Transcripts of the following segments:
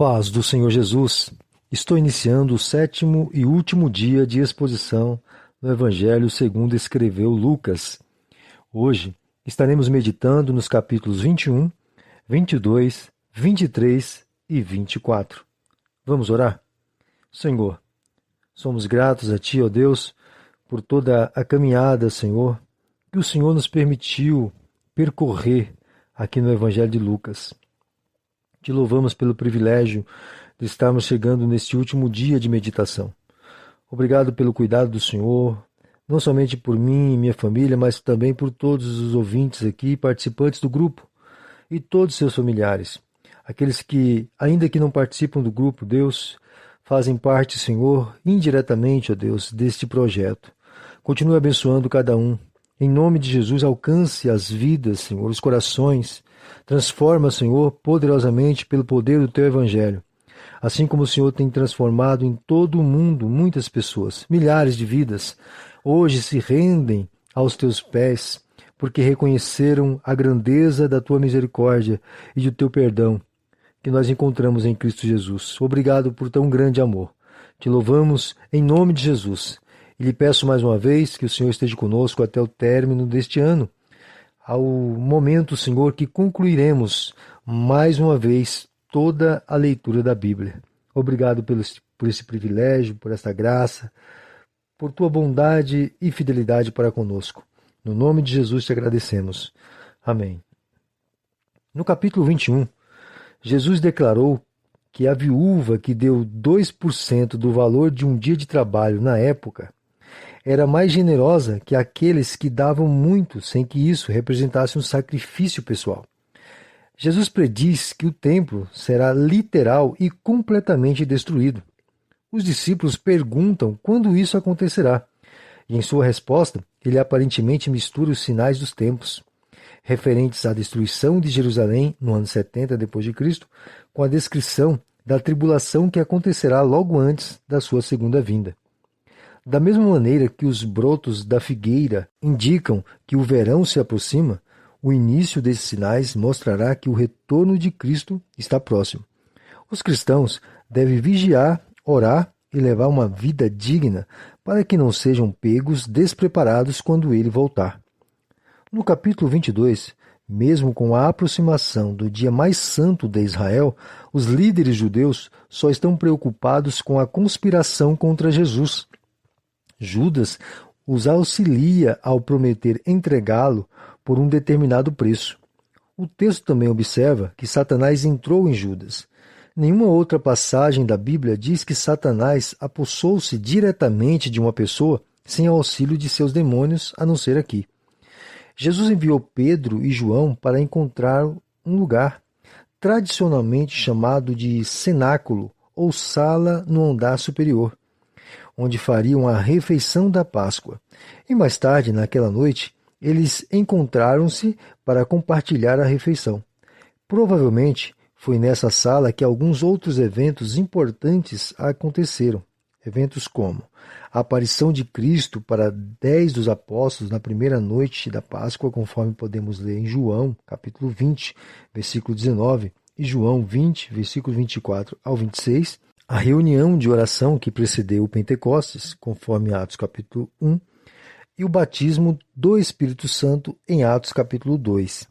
paz do Senhor Jesus, estou iniciando o 7º e último dia de exposição no Evangelho segundo escreveu Lucas. Hoje estaremos meditando nos capítulos 21, 22, 23 e 24. Vamos orar? Senhor, somos gratos a Ti, ó Deus, por toda a caminhada, Senhor, que o Senhor nos permitiu percorrer aqui no Evangelho de Lucas. Te louvamos pelo privilégio de estarmos chegando neste último dia de meditação. Obrigado pelo cuidado do Senhor, não somente por mim e minha família, mas também por todos os ouvintes aqui, participantes do grupo e todos os seus familiares. Aqueles que, ainda que não participam do grupo, Deus, fazem parte, Senhor, indiretamente, ó Deus, deste projeto. Continue abençoando cada um. Em nome de Jesus, alcance as vidas, Senhor, os corações. Transforma, Senhor, poderosamente pelo poder do Teu Evangelho. Assim como o Senhor tem transformado em todo o mundo muitas pessoas, milhares de vidas, hoje se rendem aos Teus pés, porque reconheceram a grandeza da Tua misericórdia e do Teu perdão, que nós encontramos em Cristo Jesus. Obrigado por tão grande amor. Te louvamos em nome de Jesus. E lhe peço mais uma vez que o Senhor esteja conosco até o término deste ano, ao momento, Senhor, que concluiremos mais uma vez toda a leitura da Bíblia. Obrigado por esse privilégio, por esta graça, por Tua bondade e fidelidade para conosco. No nome de Jesus te agradecemos. Amém. No capítulo 21, Jesus declarou que a viúva que deu 2% do valor de um dia de trabalho na época era mais generosa que aqueles que davam muito sem que isso representasse um sacrifício pessoal. Jesus prediz que o templo será literal e completamente destruído. Os discípulos perguntam quando isso acontecerá, e em sua resposta, ele aparentemente mistura os sinais dos tempos, referentes à destruição de Jerusalém no ano 70 d.C., com a descrição da tribulação que acontecerá logo antes da sua segunda vinda. Da mesma maneira que os brotos da figueira indicam que o verão se aproxima, o início desses sinais mostrará que o retorno de Cristo está próximo. Os cristãos devem vigiar, orar e levar uma vida digna para que não sejam pegos despreparados quando ele voltar. No capítulo 22, mesmo com a aproximação do dia mais santo de Israel, os líderes judeus só estão preocupados com a conspiração contra Jesus. Judas os auxilia ao prometer entregá-lo por um determinado preço. O texto também observa que Satanás entrou em Judas. Nenhuma outra passagem da Bíblia diz que Satanás apossou-se diretamente de uma pessoa sem auxílio de seus demônios, a não ser aqui. Jesus enviou Pedro e João para encontrar um lugar, tradicionalmente chamado de cenáculo ou sala no andar superior, onde fariam a refeição da Páscoa. E mais tarde, naquela noite, eles encontraram-se para compartilhar a refeição. Provavelmente foi nessa sala que alguns outros eventos importantes aconteceram. Eventos como a aparição de Cristo para 10 dos apóstolos na primeira noite da Páscoa, conforme podemos ler em João, capítulo 20, versículo 19, e João 20, versículo 24 ao 26, a reunião de oração que precedeu o Pentecostes, conforme Atos capítulo 1, e o batismo do Espírito Santo em Atos capítulo 2.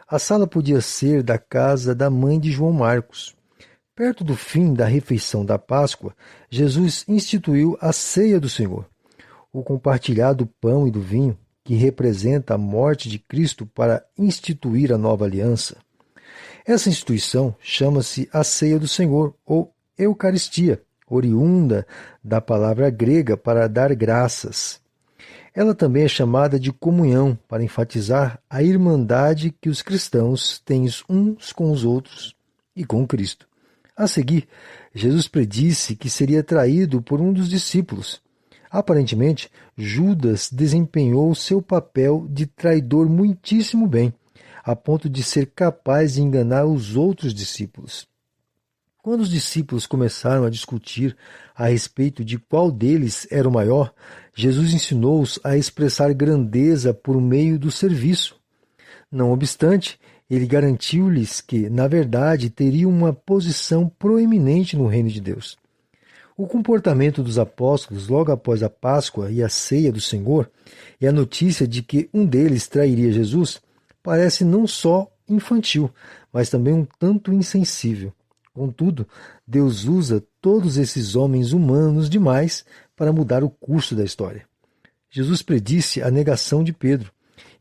A sala podia ser da casa da mãe de João Marcos. Perto do fim da refeição da Páscoa, Jesus instituiu a ceia do Senhor, o compartilhar do pão e do vinho, que representa a morte de Cristo para instituir a nova aliança. Essa instituição chama-se a ceia do Senhor, ou Eucaristia, oriunda da palavra grega para dar graças. Ela também é chamada de comunhão, para enfatizar a irmandade que os cristãos têm uns com os outros e com Cristo. A seguir, Jesus predisse que seria traído por um dos discípulos. Aparentemente, Judas desempenhou seu papel de traidor muitíssimo bem, a ponto de ser capaz de enganar os outros discípulos. Quando os discípulos começaram a discutir a respeito de qual deles era o maior, Jesus ensinou-os a expressar grandeza por meio do serviço. Não obstante, Ele garantiu-lhes que, na verdade, teriam uma posição proeminente no reino de Deus. O comportamento dos apóstolos logo após a Páscoa e a ceia do Senhor e a notícia de que um deles trairia Jesus parece não só infantil, mas também um tanto insensível. Contudo, Deus usa todos esses homens humanos demais para mudar o curso da história. Jesus predisse a negação de Pedro,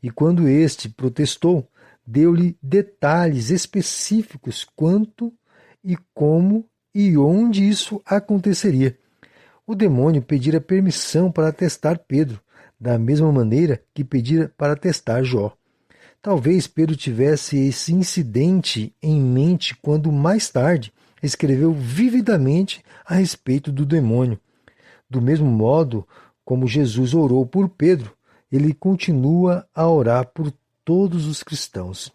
e quando este protestou, deu-lhe detalhes específicos quanto e como e onde isso aconteceria. O demônio pedira permissão para testar Pedro, da mesma maneira que pedira para testar Jó. Talvez Pedro tivesse esse incidente em mente quando mais tarde escreveu vividamente a respeito do demônio. Do mesmo modo como Jesus orou por Pedro, ele continua a orar por todos os cristãos.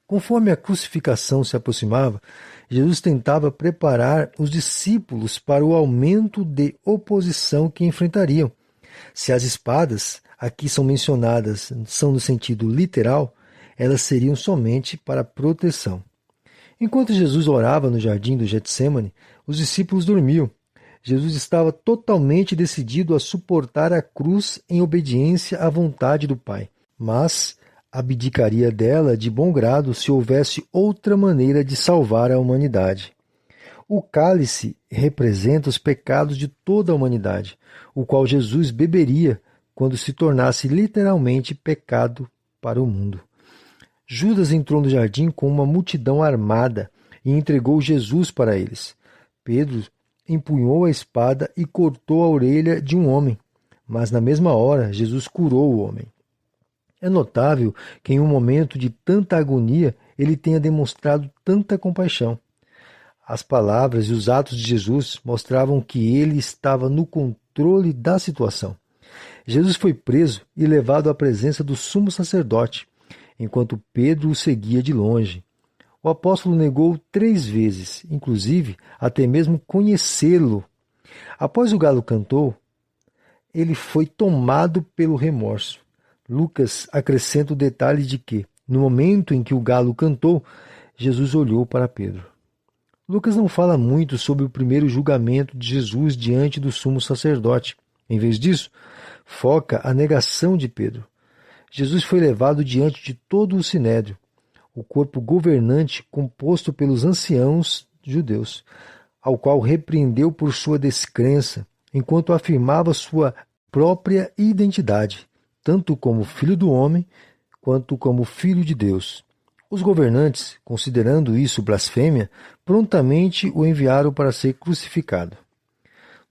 Conforme a crucificação se aproximava, Jesus tentava preparar os discípulos para o aumento de oposição que enfrentariam. Se as espadas aqui são mencionadas são no sentido literal, elas seriam somente para proteção. Enquanto Jesus orava no jardim do Getsêmani, os discípulos dormiam. Jesus estava totalmente decidido a suportar a cruz em obediência à vontade do Pai, mas abdicaria dela de bom grado se houvesse outra maneira de salvar a humanidade. O cálice representa os pecados de toda a humanidade, o qual Jesus beberia quando se tornasse literalmente pecado para o mundo. Judas entrou no jardim com uma multidão armada e entregou Jesus para eles. Pedro empunhou a espada e cortou a orelha de um homem, mas na mesma hora Jesus curou o homem. É notável que em um momento de tanta agonia ele tenha demonstrado tanta compaixão. As palavras e os atos de Jesus mostravam que ele estava no controle da situação. Jesus foi preso e levado à presença do sumo sacerdote, enquanto Pedro o seguia de longe. O apóstolo negou 3 vezes, inclusive até mesmo conhecê-lo. Após o galo cantou, ele foi tomado pelo remorso. Lucas acrescenta o detalhe de que, no momento em que o galo cantou, Jesus olhou para Pedro. Lucas não fala muito sobre o primeiro julgamento de Jesus diante do sumo sacerdote. Em vez disso, foca a negação de Pedro. Jesus foi levado diante de todo o sinédrio, o corpo governante composto pelos anciãos judeus, ao qual repreendeu por sua descrença, enquanto afirmava sua própria identidade, tanto como filho do homem, quanto como filho de Deus. Os governantes, considerando isso blasfêmia, prontamente o enviaram para ser crucificado.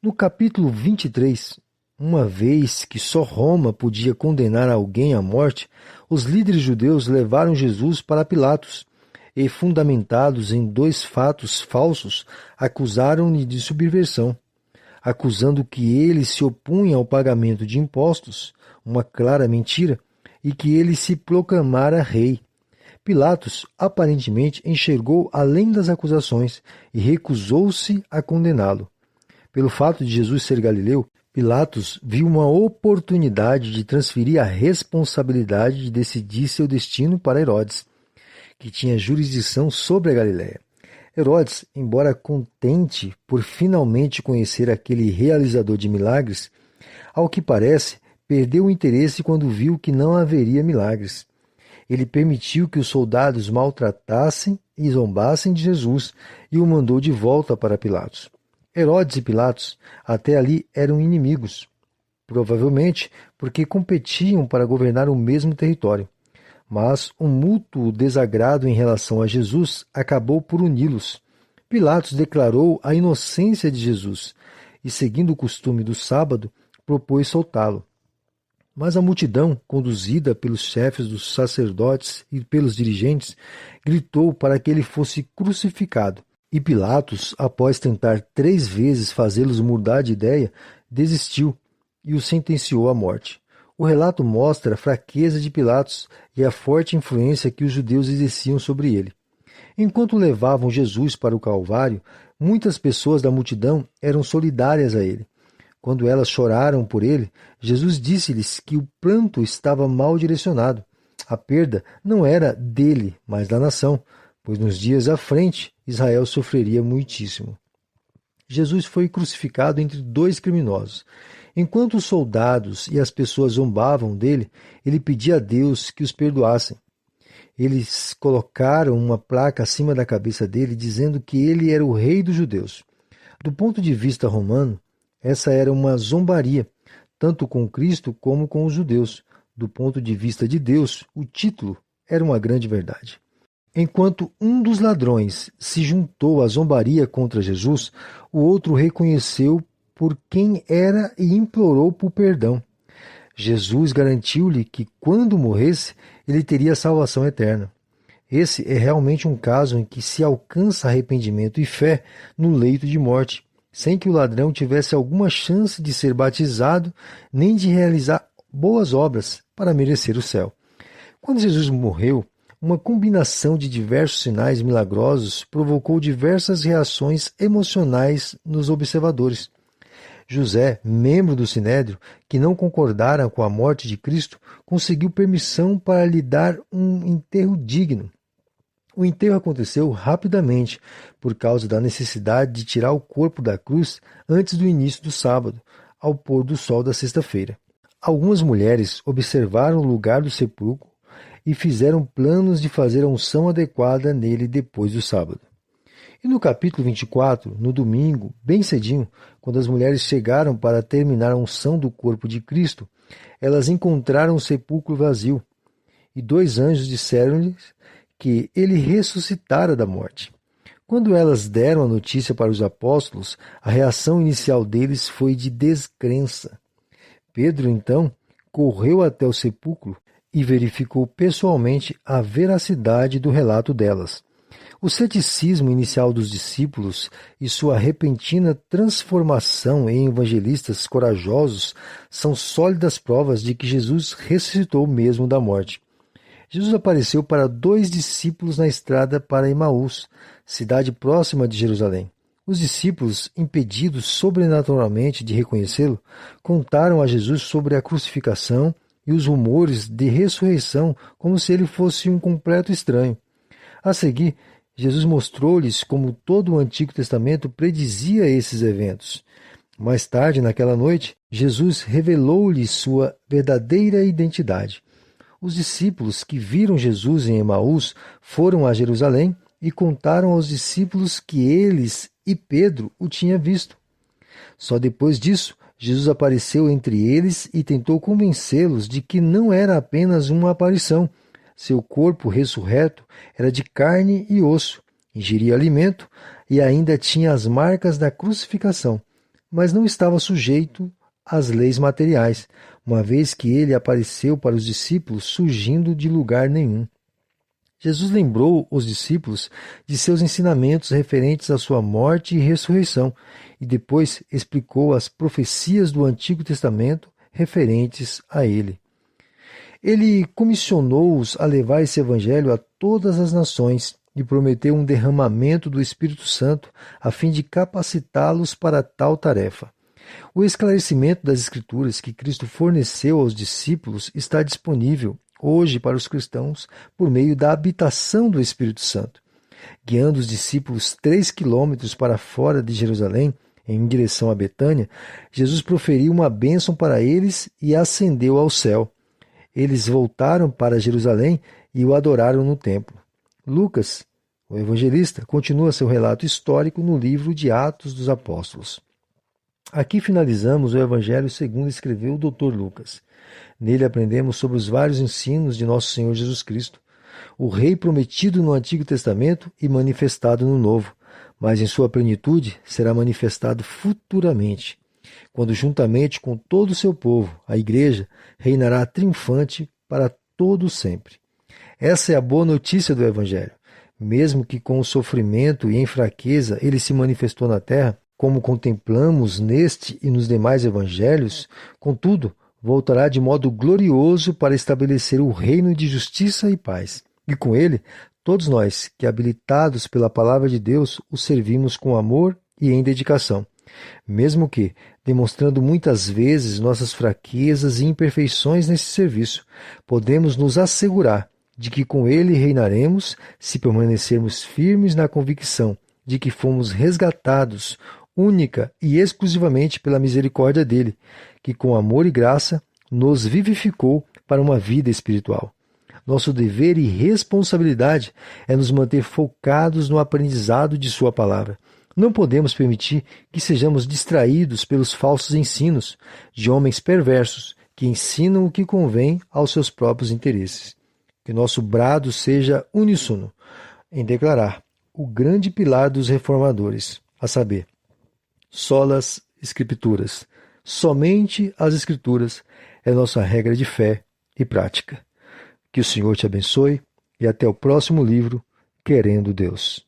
No capítulo 23, uma vez que só Roma podia condenar alguém à morte, os líderes judeus levaram Jesus para Pilatos e, fundamentados em 2 fatos falsos, acusaram-no de subversão, acusando que ele se opunha ao pagamento de impostos, uma clara mentira, e que ele se proclamara rei. Pilatos aparentemente enxergou além das acusações e recusou-se a condená-lo. Pelo fato de Jesus ser galileu, Pilatos viu uma oportunidade de transferir a responsabilidade de decidir seu destino para Herodes, que tinha jurisdição sobre a Galiléia. Herodes, embora contente por finalmente conhecer aquele realizador de milagres, ao que parece, perdeu o interesse quando viu que não haveria milagres. Ele permitiu que os soldados maltratassem e zombassem de Jesus e o mandou de volta para Pilatos. Herodes e Pilatos até ali eram inimigos, provavelmente porque competiam para governar o mesmo território. Mas um mútuo desagrado em relação a Jesus acabou por uni-los. Pilatos declarou a inocência de Jesus e, seguindo o costume do sábado, propôs soltá-lo. Mas a multidão, conduzida pelos chefes dos sacerdotes e pelos dirigentes, gritou para que ele fosse crucificado. E Pilatos, após tentar 3 vezes fazê-los mudar de ideia, desistiu e o sentenciou à morte. O relato mostra a fraqueza de Pilatos e a forte influência que os judeus exerciam sobre ele. Enquanto levavam Jesus para o Calvário, muitas pessoas da multidão eram solidárias a ele. Quando elas choraram por ele, Jesus disse-lhes que o pranto estava mal direcionado. A perda não era dele, mas da nação, pois nos dias à frente Israel sofreria muitíssimo. Jesus foi crucificado entre dois criminosos. Enquanto os soldados e as pessoas zombavam dele, ele pedia a Deus que os perdoassem. Eles colocaram uma placa acima da cabeça dele dizendo que ele era o rei dos judeus. Do ponto de vista romano, essa era uma zombaria, tanto com Cristo como com os judeus. Do ponto de vista de Deus, o título era uma grande verdade. Enquanto um dos ladrões se juntou à zombaria contra Jesus, o outro reconheceu por quem era e implorou por perdão. Jesus garantiu-lhe que, quando morresse, ele teria salvação eterna. Esse é realmente um caso em que se alcança arrependimento e fé no leito de morte, sem que o ladrão tivesse alguma chance de ser batizado nem de realizar boas obras para merecer o céu. Quando Jesus morreu, uma combinação de diversos sinais milagrosos provocou diversas reações emocionais nos observadores. José, membro do Sinédrio, que não concordara com a morte de Cristo, conseguiu permissão para lhe dar um enterro digno. O enterro aconteceu rapidamente, por causa da necessidade de tirar o corpo da cruz antes do início do sábado, ao pôr do sol da sexta-feira. Algumas mulheres observaram o lugar do sepulcro e fizeram planos de fazer a unção adequada nele depois do sábado. E no capítulo 24, no domingo, bem cedinho, quando as mulheres chegaram para terminar a unção do corpo de Cristo, elas encontraram o sepulcro vazio. E 2 anjos disseram-lhes que ele ressuscitara da morte. Quando elas deram a notícia para os apóstolos, a reação inicial deles foi de descrença. Pedro, então, correu até o sepulcro e verificou pessoalmente a veracidade do relato delas. O ceticismo inicial dos discípulos e sua repentina transformação em evangelistas corajosos são sólidas provas de que Jesus ressuscitou mesmo da morte. Jesus apareceu para 2 discípulos na estrada para Emaús, cidade próxima de Jerusalém. Os discípulos, impedidos sobrenaturalmente de reconhecê-lo, contaram a Jesus sobre a crucificação e os rumores de ressurreição como se ele fosse um completo estranho. A seguir, Jesus mostrou-lhes como todo o Antigo Testamento predizia esses eventos. Mais tarde, naquela noite, Jesus revelou-lhes sua verdadeira identidade. Os discípulos que viram Jesus em Emaús foram a Jerusalém e contaram aos discípulos que eles e Pedro o tinham visto. Só depois disso, Jesus apareceu entre eles e tentou convencê-los de que não era apenas uma aparição. Seu corpo ressurreto era de carne e osso, ingeria alimento e ainda tinha as marcas da crucificação, mas não estava sujeito às leis materiais, uma vez que ele apareceu para os discípulos surgindo de lugar nenhum. Jesus lembrou os discípulos de seus ensinamentos referentes à sua morte e ressurreição, e depois explicou as profecias do Antigo Testamento referentes a ele. Ele comissionou-os a levar esse evangelho a todas as nações e prometeu um derramamento do Espírito Santo a fim de capacitá-los para tal tarefa. O esclarecimento das Escrituras que Cristo forneceu aos discípulos está disponível hoje para os cristãos por meio da habitação do Espírito Santo. Guiando os discípulos 3 quilômetros para fora de Jerusalém, em direção a Betânia, Jesus proferiu uma bênção para eles e ascendeu ao céu. Eles voltaram para Jerusalém e o adoraram no templo. Lucas, o evangelista, continua seu relato histórico no livro de Atos dos Apóstolos. Aqui finalizamos o Evangelho segundo escreveu o Dr. Lucas. Nele aprendemos sobre os vários ensinos de nosso Senhor Jesus Cristo, o Rei prometido no Antigo Testamento e manifestado no Novo, mas em sua plenitude será manifestado futuramente, quando juntamente com todo o seu povo, a Igreja, reinará triunfante para todo sempre. Essa é a boa notícia do Evangelho. Mesmo que com o sofrimento e em fraqueza ele se manifestou na terra, como contemplamos neste e nos demais evangelhos, contudo, voltará de modo glorioso para estabelecer o reino de justiça e paz. E com ele, todos nós, que habilitados pela palavra de Deus, o servimos com amor e em dedicação. Mesmo que, demonstrando muitas vezes nossas fraquezas e imperfeições nesse serviço, podemos nos assegurar de que com ele reinaremos se permanecermos firmes na convicção de que fomos resgatados única e exclusivamente pela misericórdia dele, que com amor e graça nos vivificou para uma vida espiritual. Nosso dever e responsabilidade é nos manter focados no aprendizado de sua palavra. Não podemos permitir que sejamos distraídos pelos falsos ensinos de homens perversos que ensinam o que convém aos seus próprios interesses. Que nosso brado seja uníssono em declarar o grande pilar dos reformadores, a saber, solas Escrituras. Somente as Escrituras é nossa regra de fé e prática. Que o Senhor te abençoe e até o próximo livro, querendo Deus.